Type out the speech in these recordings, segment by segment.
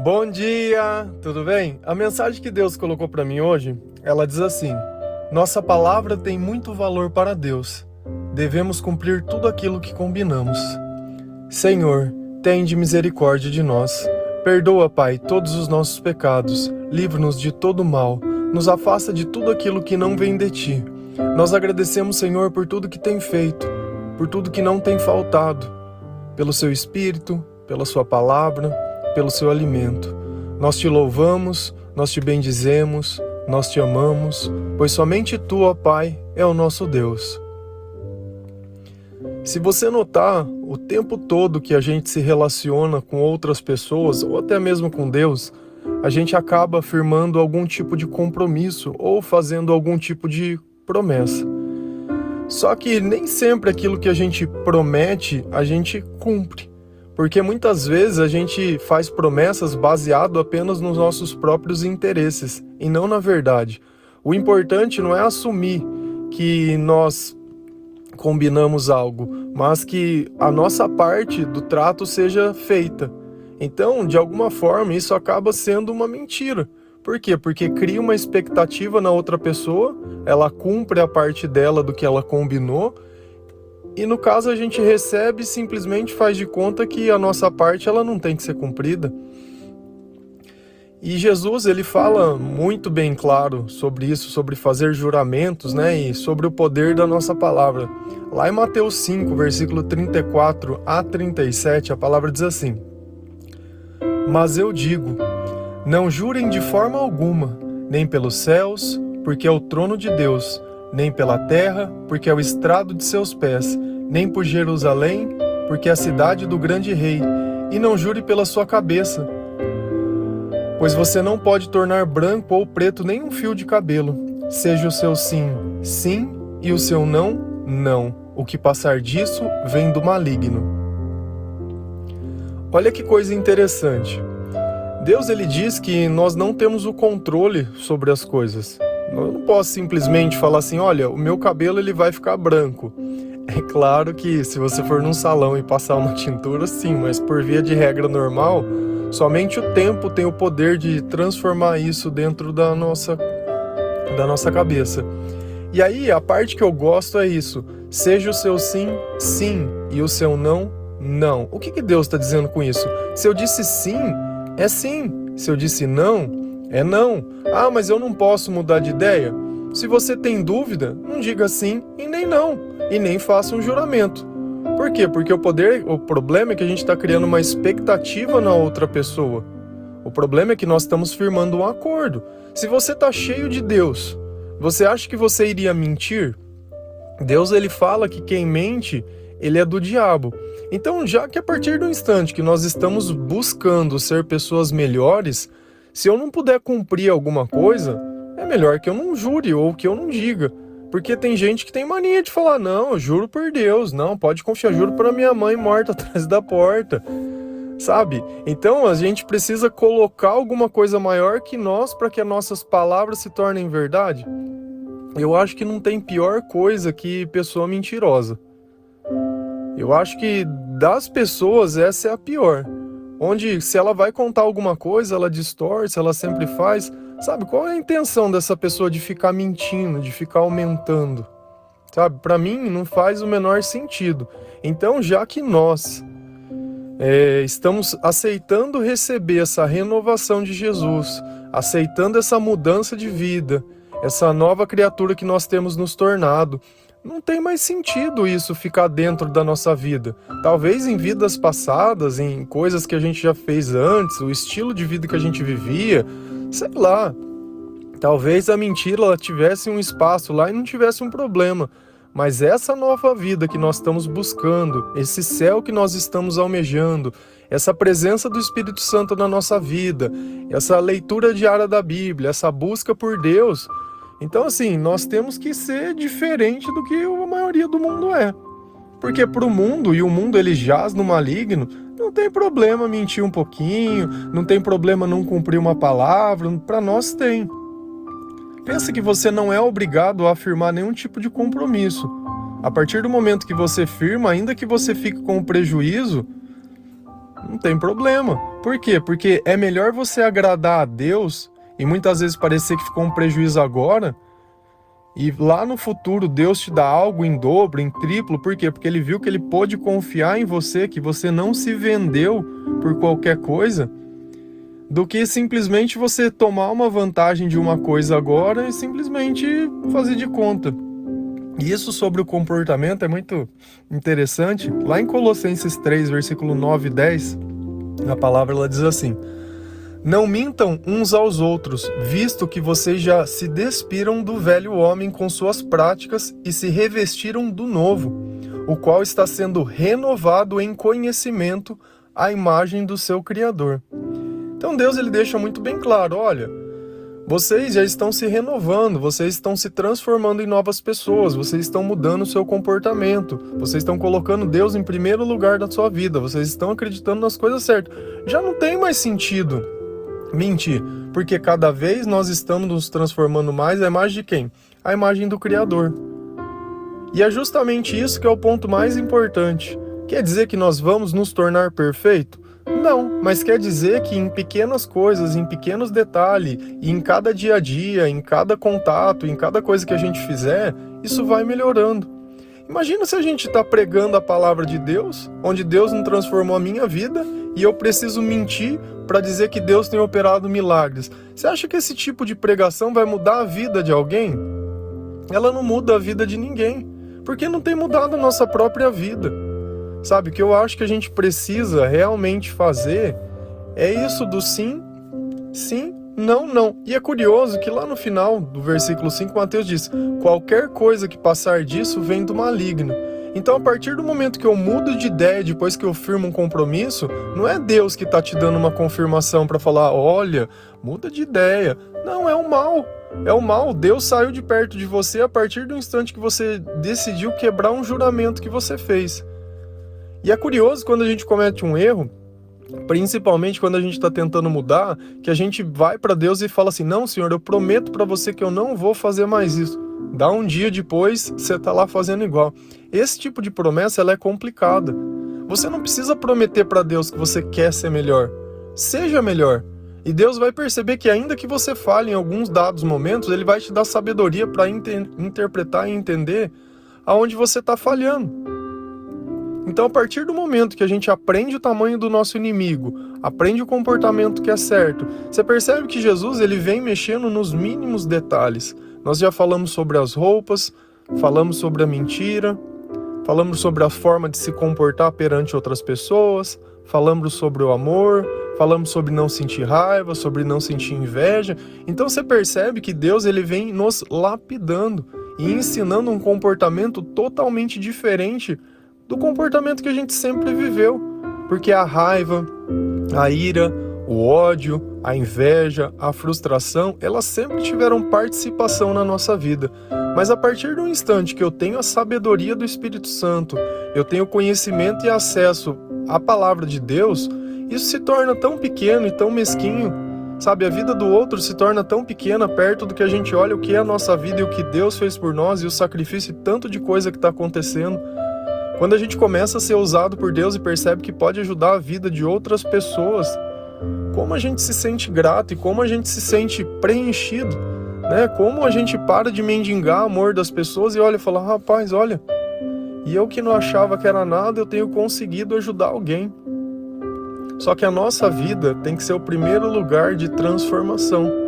Bom dia, tudo bem? A mensagem que Deus colocou para mim hoje, ela diz assim: nossa palavra tem muito valor para Deus. Devemos cumprir tudo aquilo que combinamos. Senhor, tende misericórdia de nós. Perdoa, Pai, todos os nossos pecados. Livra-nos de todo mal. Nos afasta de tudo aquilo que não vem de Ti. Nós agradecemos, Senhor, por tudo que tem feito, por tudo que não tem faltado, pelo Seu Espírito, pela Sua palavra, pelo Seu alimento. Nós Te louvamos, nós Te bendizemos, nós Te amamos, pois somente Tu, ó Pai, é o nosso Deus. Se você notar, o tempo todo que a gente se relaciona com outras pessoas, ou até mesmo com Deus, a gente acaba firmando algum tipo de compromisso ou fazendo algum tipo de promessa. Só que nem sempre aquilo que a gente promete, a gente cumpre. Porque muitas vezes a gente faz promessas baseado apenas nos nossos próprios interesses, e não na verdade. O importante não é assumir que nós combinamos algo, mas que a nossa parte do trato seja feita. Então, de alguma forma, isso acaba sendo uma mentira. Por quê? Porque cria uma expectativa na outra pessoa, ela cumpre a parte dela do que ela combinou, e no caso a gente recebe e simplesmente faz de conta que a nossa parte ela não tem que ser cumprida. E Jesus, ele fala muito bem claro sobre isso, sobre fazer juramentos, né? E sobre o poder da nossa palavra. Lá em Mateus 5, versículo 34 a 37, a palavra diz assim: mas eu digo, não jurem de forma alguma, nem pelos céus, porque é o trono de Deus, nem pela terra, porque é o estrado de seus pés, nem por Jerusalém, porque é a cidade do grande rei, e não jure pela sua cabeça, pois você não pode tornar branco ou preto nenhum fio de cabelo. Seja o seu sim, sim, e o seu não, não. O que passar disso vem do maligno. Olha que coisa interessante. Deus, ele diz que nós não temos o controle sobre as coisas. Eu não posso simplesmente falar assim, olha, o meu cabelo ele vai ficar branco. É claro que se você for num salão e passar uma tintura, sim, mas por via de regra normal, somente o tempo tem o poder de transformar isso dentro da nossa cabeça. E aí, a parte que eu gosto é isso. Seja o seu sim, sim, e o seu não, não. O que Deus está dizendo com isso? Se eu disse sim, é sim. Se eu disse não, é não. Ah, mas eu não posso mudar de ideia? Se você tem dúvida, não diga sim e nem não. E nem faça um juramento. Por quê? Porque o problema é que a gente está criando uma expectativa na outra pessoa. O problema é que nós estamos firmando um acordo. Se você está cheio de Deus, você acha que você iria mentir? Deus, ele fala que quem mente, ele é do diabo. Então, já que a partir do instante que nós estamos buscando ser pessoas melhores, se eu não puder cumprir alguma coisa, é melhor que eu não jure ou que eu não diga. Porque tem gente que tem mania de falar, não, eu juro por Deus, não, pode confiar, juro para minha mãe morta atrás da porta, sabe? Então a gente precisa colocar alguma coisa maior que nós para que as nossas palavras se tornem verdade. Eu acho que não tem pior coisa que pessoa mentirosa. Eu acho que das pessoas essa é a pior. Onde se ela vai contar alguma coisa, ela distorce, ela sempre faz. Sabe, qual é a intenção dessa pessoa de ficar mentindo, de ficar aumentando? Sabe, para mim não faz o menor sentido. Então, já que nós estamos aceitando receber essa renovação de Jesus, aceitando essa mudança de vida, essa nova criatura que nós temos nos tornado, não tem mais sentido isso ficar dentro da nossa vida. Talvez em vidas passadas, em coisas que a gente já fez antes, o estilo de vida que a gente vivia, sei lá, talvez a mentira ela tivesse um espaço lá e não tivesse um problema. Mas essa nova vida que nós estamos buscando, esse céu que nós estamos almejando, essa presença do Espírito Santo na nossa vida, essa leitura diária da Bíblia, essa busca por Deus. Então assim, nós temos que ser diferente do que a maioria do mundo é. Porque para o mundo, e o mundo ele jaz no maligno, não tem problema mentir um pouquinho, não tem problema não cumprir uma palavra, para nós tem. Pensa que você não é obrigado a afirmar nenhum tipo de compromisso. A partir do momento que você firma, ainda que você fique com o prejuízo, Não tem problema. Por quê? Porque é melhor você agradar a Deus e muitas vezes parecer que ficou um prejuízo agora e lá no futuro Deus te dá algo em dobro, em triplo. Por quê? Porque Ele viu que Ele pôde confiar em você, que você não se vendeu por qualquer coisa, do que simplesmente você tomar uma vantagem de uma coisa agora e simplesmente fazer de conta. E isso sobre o comportamento é muito interessante. Lá em Colossenses 3, versículo 9 e 10, a palavra ela diz assim: não mintam uns aos outros, visto que vocês já se despiram do velho homem com suas práticas e se revestiram do novo, o qual está sendo renovado em conhecimento à imagem do seu Criador. Então Deus ele deixa muito bem claro, olha, vocês já estão se renovando, vocês estão se transformando em novas pessoas, vocês estão mudando o seu comportamento, vocês estão colocando Deus em primeiro lugar da sua vida, vocês estão acreditando nas coisas certas. Já não tem mais sentido mentir, porque cada vez nós estamos nos transformando mais à imagem de quem? A imagem do Criador. E é justamente isso que é o ponto mais importante. Quer dizer que nós vamos nos tornar perfeitos? Não, mas quer dizer que em pequenas coisas, em pequenos detalhes, e em cada dia a dia, em cada contato, em cada coisa que a gente fizer, isso vai melhorando. Imagina se a gente está pregando a palavra de Deus, onde Deus não transformou a minha vida, e eu preciso mentir para dizer que Deus tem operado milagres. Você acha que esse tipo de pregação vai mudar a vida de alguém? Ela não muda a vida de ninguém, porque não tem mudado a nossa própria vida. Sabe, o que eu acho que a gente precisa realmente fazer é isso do sim, sim, não, não. E é curioso que lá no final do versículo 5, Mateus diz: qualquer coisa que passar disso vem do maligno. Então, a partir do momento que eu mudo de ideia, depois que eu firmo um compromisso, não é Deus que está te dando uma confirmação para falar, olha, muda de ideia. Não, é o mal. É o mal. Deus saiu de perto de você a partir do instante que você decidiu quebrar um juramento que você fez. E é curioso quando a gente comete um erro, principalmente quando a gente está tentando mudar, que a gente vai para Deus e fala assim, não, Senhor, eu prometo para você que eu não vou fazer mais isso. Dá um dia depois, você está lá fazendo igual. Esse tipo de promessa ela é complicada. Você não precisa prometer para Deus que você quer ser melhor. Seja melhor. E Deus vai perceber que ainda que você falhe em alguns dados momentos, Ele vai te dar sabedoria para interpretar e entender aonde você está falhando. Então, a partir do momento que a gente aprende o tamanho do nosso inimigo, aprende o comportamento que é certo, você percebe que Jesus ele vem mexendo nos mínimos detalhes. Nós já falamos sobre as roupas, falamos sobre a mentira, falamos sobre a forma de se comportar perante outras pessoas, falamos sobre o amor, falamos sobre não sentir raiva, sobre não sentir inveja. Então você percebe que Deus ele vem nos lapidando e ensinando um comportamento totalmente diferente do comportamento que a gente sempre viveu, porque a raiva, a ira, o ódio, a inveja, a frustração, elas sempre tiveram participação na nossa vida. Mas a partir do instante que eu tenho a sabedoria do Espírito Santo, eu tenho conhecimento e acesso à palavra de Deus, isso se torna tão pequeno e tão mesquinho, sabe? A vida do outro se torna tão pequena perto do que a gente olha o que é a nossa vida e o que Deus fez por nós e o sacrifício e tanto de coisa que está acontecendo. Quando a gente começa a ser usado por Deus e percebe que pode ajudar a vida de outras pessoas, como a gente se sente grato e como a gente se sente preenchido, né? Como a gente para de mendigar amor das pessoas e olha e fala, rapaz, olha, e eu que não achava que era nada, eu tenho conseguido ajudar alguém. Só que a nossa vida tem que ser o primeiro lugar de transformação.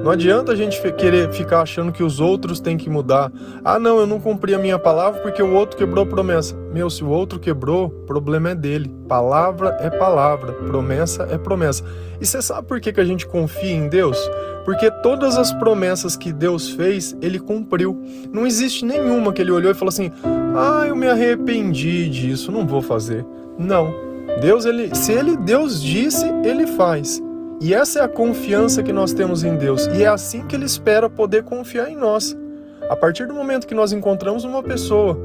Não adianta a gente querer ficar achando que os outros têm que mudar. Ah, não, eu não cumpri a minha palavra porque o outro quebrou a promessa. Meu, se o outro quebrou, o problema é dele. Palavra é palavra, promessa é promessa. E você sabe por que a gente confia em Deus? Porque todas as promessas que Deus fez, Ele cumpriu. Não existe nenhuma que Ele olhou e falou assim, ah, eu me arrependi disso, não vou fazer. Não. Deus disse, Ele faz. E essa é a confiança que nós temos em Deus. E é assim que Ele espera poder confiar em nós. A partir do momento que nós encontramos uma pessoa,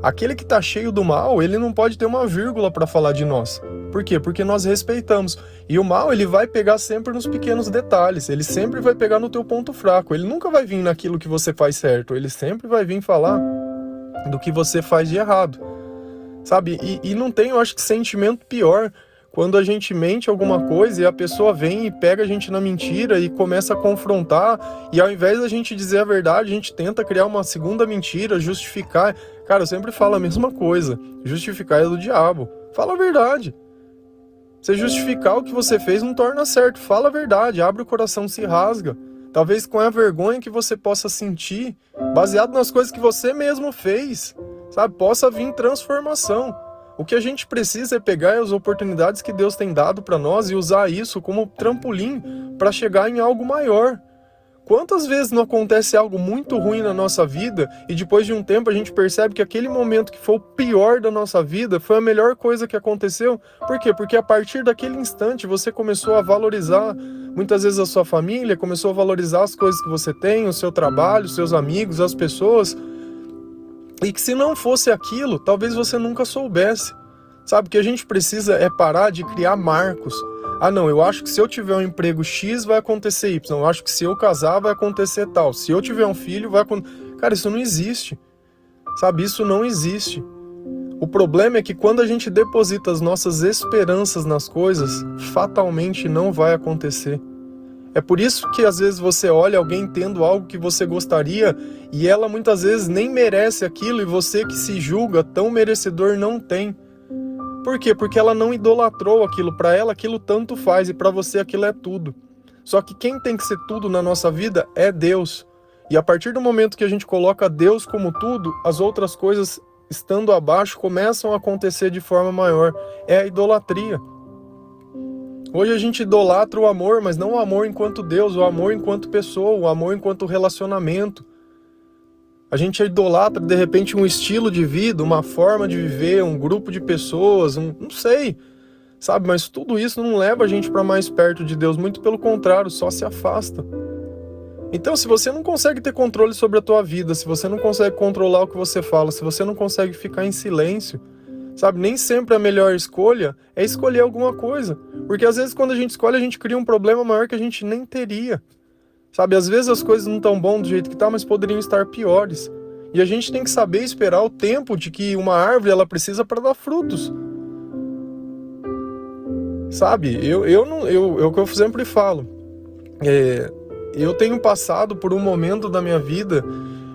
aquele que está cheio do mal, ele não pode ter uma vírgula para falar de nós. Por quê? Porque nós respeitamos. E o mal, ele vai pegar sempre nos pequenos detalhes. Ele sempre vai pegar no teu ponto fraco. Ele nunca vai vir naquilo que você faz certo. Ele sempre vai vir falar do que você faz de errado. Sabe? E não tem, eu acho que sentimento pior quando a gente mente alguma coisa e a pessoa vem e pega a gente na mentira e começa a confrontar, e ao invés da gente dizer a verdade, a gente tenta criar uma segunda mentira, justificar. Cara, eu sempre falo a mesma coisa, justificar é do diabo. Fala a verdade. Você justificar o que você fez não torna certo. Fala a verdade, abre o coração, se rasga. Talvez com a vergonha que você possa sentir, baseado nas coisas que você mesmo fez, sabe? Possa vir transformação. O que a gente precisa é pegar as oportunidades que Deus tem dado para nós e usar isso como trampolim para chegar em algo maior. Quantas vezes não acontece algo muito ruim na nossa vida e depois de um tempo a gente percebe que aquele momento que foi o pior da nossa vida foi a melhor coisa que aconteceu? Por quê? Porque a partir daquele instante você começou a valorizar muitas vezes a sua família, começou a valorizar as coisas que você tem, o seu trabalho, os seus amigos, as pessoas. E que se não fosse aquilo, talvez você nunca soubesse. Sabe, o que a gente precisa é parar de criar marcos. Ah não, eu acho que se eu tiver um emprego X vai acontecer Y, eu acho que se eu casar vai acontecer tal, se eu tiver um filho vai acontecer... Cara, isso não existe, sabe, isso não existe. O problema é que quando a gente deposita as nossas esperanças nas coisas, fatalmente não vai acontecer. É por isso que às vezes você olha alguém tendo algo que você gostaria e ela muitas vezes nem merece aquilo e você que se julga tão merecedor não tem. Por quê? Porque ela não idolatrou aquilo. Para ela aquilo tanto faz e para você aquilo é tudo. Só que quem tem que ser tudo na nossa vida é Deus. E a partir do momento que a gente coloca Deus como tudo, as outras coisas estando abaixo começam a acontecer de forma maior. É a idolatria. Hoje a gente idolatra o amor, mas não o amor enquanto Deus, o amor enquanto pessoa, o amor enquanto relacionamento. A gente idolatra, de repente, um estilo de vida, uma forma de viver, um grupo de pessoas, não sei, sabe? Mas tudo isso não leva a gente para mais perto de Deus, muito pelo contrário, só se afasta. Então, se você não consegue ter controle sobre a tua vida, se você não consegue controlar o que você fala, se você não consegue ficar em silêncio, sabe? Nem sempre a melhor escolha é escolher alguma coisa. Porque às vezes quando a gente escolhe, a gente cria um problema maior que a gente nem teria. Sabe, às vezes as coisas não estão bom do jeito que tá, mas poderiam estar piores. E a gente tem que saber esperar o tempo de que uma árvore ela precisa para dar frutos. Sabe, o que eu sempre falo. Eu tenho passado por um momento da minha vida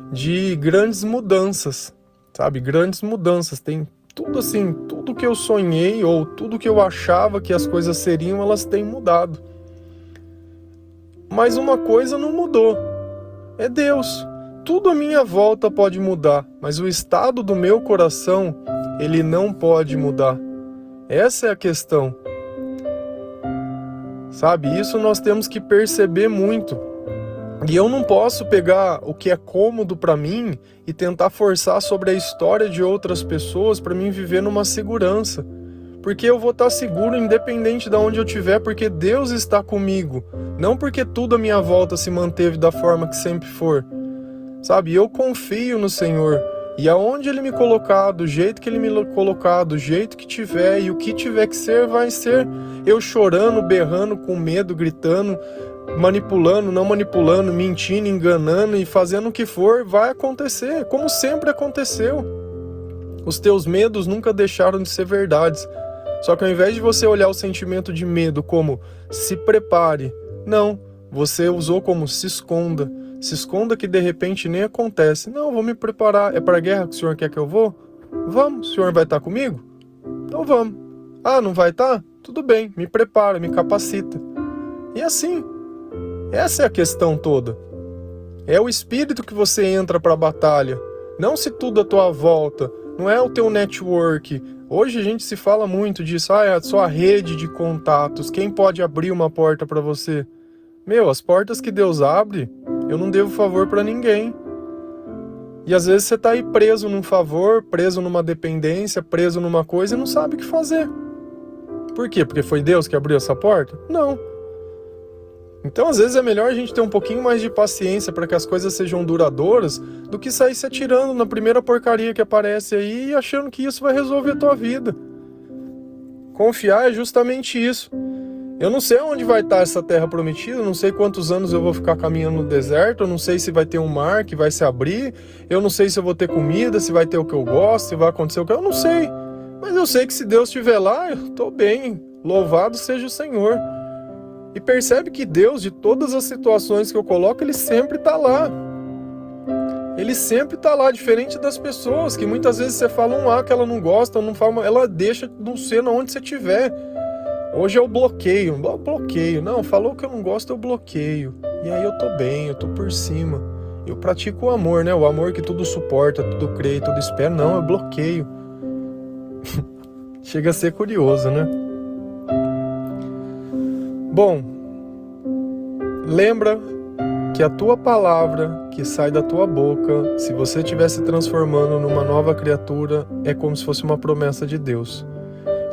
de grandes mudanças. Sabe, grandes mudanças. Tem tudo assim, tudo que eu sonhei ou tudo que eu achava que as coisas seriam, elas têm mudado. Mas uma coisa não mudou, é Deus. Tudo à minha volta pode mudar, mas o estado do meu coração, ele não pode mudar. Essa é a questão. Sabe, isso nós temos que perceber muito. E eu não posso pegar o que é cômodo para mim e tentar forçar sobre a história de outras pessoas para mim viver numa segurança. Porque eu vou estar seguro independente de onde eu estiver, porque Deus está comigo. Não porque tudo à minha volta se manteve da forma que sempre for. Sabe, eu confio no Senhor. E aonde Ele me colocar, do jeito que Ele me colocar, do jeito que tiver, e o que tiver que ser, vai ser. Eu chorando, berrando, com medo, gritando, manipulando, não manipulando, mentindo, enganando e fazendo o que for, vai acontecer, como sempre aconteceu. Os teus medos nunca deixaram de ser verdades. Só que ao invés de você olhar o sentimento de medo como se prepare, não, você usou como se esconda. Se esconda que de repente nem acontece. Não, vou me preparar. É para a guerra que o senhor quer que eu vou? Vamos, o senhor vai estar comigo? Então vamos. Ah, não vai estar? Tudo bem, me prepara, me capacita. E assim, essa é a questão toda. É o espírito que você entra para a batalha. Não se tudo à tua volta. Não é o teu network. Hoje a gente se fala muito disso. Ah, é a sua rede de contatos. Quem pode abrir uma porta para você? Meu, as portas que Deus abre, eu não devo favor para ninguém. E às vezes você tá aí preso num favor, preso numa dependência, preso numa coisa e não sabe o que fazer. Por quê? Porque foi Deus que abriu essa porta? Não. Então, às vezes, é melhor a gente ter um pouquinho mais de paciência para que as coisas sejam duradouras do que sair se atirando na primeira porcaria que aparece aí e achando que isso vai resolver a tua vida. Confiar é justamente isso. Eu não sei onde vai estar essa terra prometida, não sei quantos anos eu vou ficar caminhando no deserto, eu não sei se vai ter um mar que vai se abrir, eu não sei se eu vou ter comida, se vai ter o que eu gosto, se vai acontecer o que eu não sei. Mas eu sei que se Deus estiver lá, eu tô bem. Louvado seja o Senhor. E percebe que Deus, de todas as situações que eu coloco, Ele sempre está lá. Ele sempre está lá, diferente das pessoas, que muitas vezes você fala um A que ela não gosta, não fala, ela deixa não ser onde você estiver. Hoje eu bloqueio. Não, falou que eu não gosto, eu bloqueio. E aí eu tô bem, eu tô por cima. Eu pratico o amor, né? O amor que tudo suporta, tudo crê, tudo espera. Não, eu bloqueio. Chega a ser curioso, né? Bom, lembra que a tua palavra que sai da tua boca, se você estiver se transformando numa nova criatura, é como se fosse uma promessa de Deus.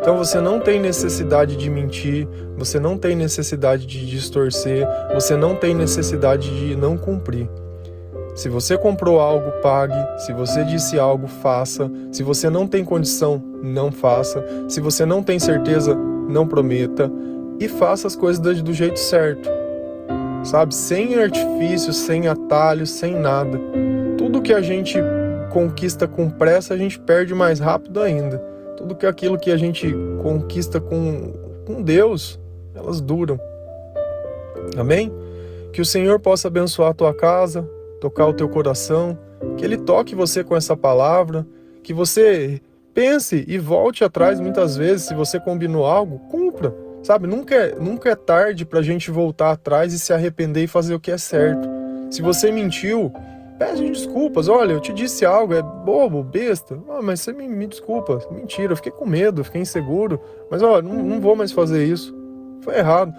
Então você não tem necessidade de mentir, você não tem necessidade de distorcer, você não tem necessidade de não cumprir. Se você comprou algo, pague. Se você disse algo, faça. Se você não tem condição, não faça. Se você não tem certeza, não prometa. E faça as coisas do jeito certo. Sabe? Sem artifícios, sem atalhos, sem nada. Tudo que a gente conquista com pressa, a gente perde mais rápido ainda. Tudo que aquilo que a gente conquista com Deus, elas duram. Amém? Que o Senhor possa abençoar a tua casa, tocar o teu coração, que Ele toque você com essa palavra, que você pense e volte atrás muitas vezes. Se você combinou algo, cumpra. Sabe, nunca é tarde pra gente voltar atrás e se arrepender e fazer o que é certo. Se você mentiu, pede desculpas. Olha, eu te disse algo, é bobo, besta. Mas você me desculpa. Mentira, eu fiquei com medo, fiquei inseguro. Mas olha, não vou mais fazer isso. Foi errado.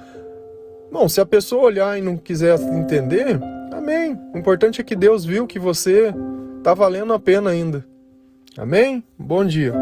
Bom, se a pessoa olhar e não quiser entender, amém. O importante é que Deus viu que você tá valendo a pena ainda. Amém? Bom dia.